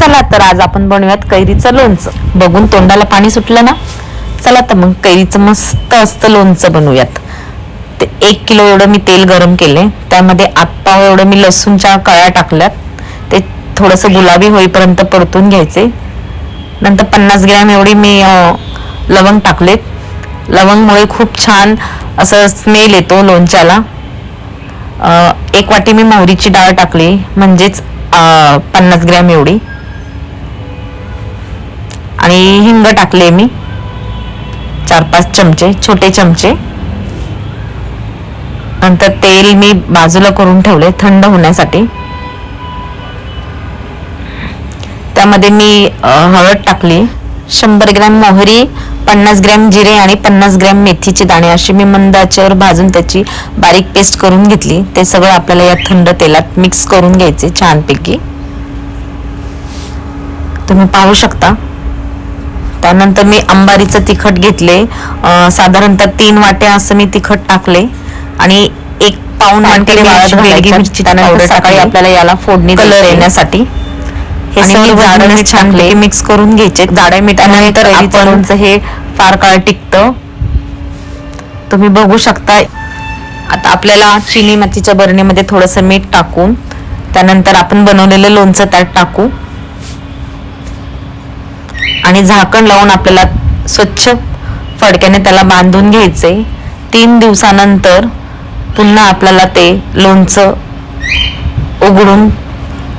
चला तर आज आपण बनवूयात कैरीचं लोणचं. बघून तोंडाला पाणी सुटलं ना. चला तर मग कैरीचं मस्त असतं लोणचं बनवूयात. ते 1 किलो एवढं मी तेल गरम केले, त्यामध्ये आत्ता एवढं मी लसूणच्या कळ्या टाकल्यात. ते थोडंसं गुलाबी होईपर्यंत परतून घ्यायचे. नंतर 50 ग्रॅम एवढी मी लवंग टाकलेत. लवंगमुळे खूप छान असं स्मेल येतो लोणच्याला. 1 वाटी मी मोहरीची डाळ टाकली, म्हणजेच 50 ग्रॅम एवढी. आणि हिंग टाकले मी 4-5 चमचे, छोटे चमचे. नंतर तेल मी बाजूला करून ठेवले थंड होण्यासाठी. त्यामध्ये मी हळद टाकली, 100 ग्रॅम मोहरी, 50 ग्रॅम जिरे आणि 50 ग्रॅम मेथीचे दाणे अशी मी मंद आचेवर भाजून त्याची बारीक पेस्ट करून घेतली. ते सगळं आपल्याला या थंड तेलात मिक्स करून घ्यायचे छानपैकी, तुम्ही पाहू शकता. त्यानंतर मी अंबारीचं तिखट घेतले, साधारणतः 3 वाट्या असं मी तिखट टाकले. आणि 1 पाऊण वाटी बेडगी मिरची पावडर टाकली आपल्याला याला फोडणी कलर येण्यासाठी. हे सर्व छान मिक्स करून घ्यायचे. जाड्या मिठानंतर आपण हे फार काळ टिकतं, तुम्ही बघू शकता. आता आपल्याला चिनी मातीच्या बरणीमध्ये थोडंसं मीठ टाकून त्यानंतर आपण बनवलेलं लोणचं त्यात टाकू आणि झाकण लावून आपल्याला स्वच्छ फडक्याने त्याला बांधून घ्यायचे. 3 दिवसानंतर पुन्हा आपल्याला ते लोणचं उघडून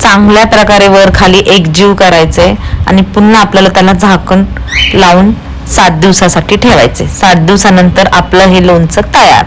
चांगल्या प्रकारे वर खाली एकजीव करायचे आणि पुन्हा आपल्याला त्याला झाकण लावून 7 दिवसासाठी ठेवायचे. 7 दिवसानंतर आपलं हे लोणचं तयार.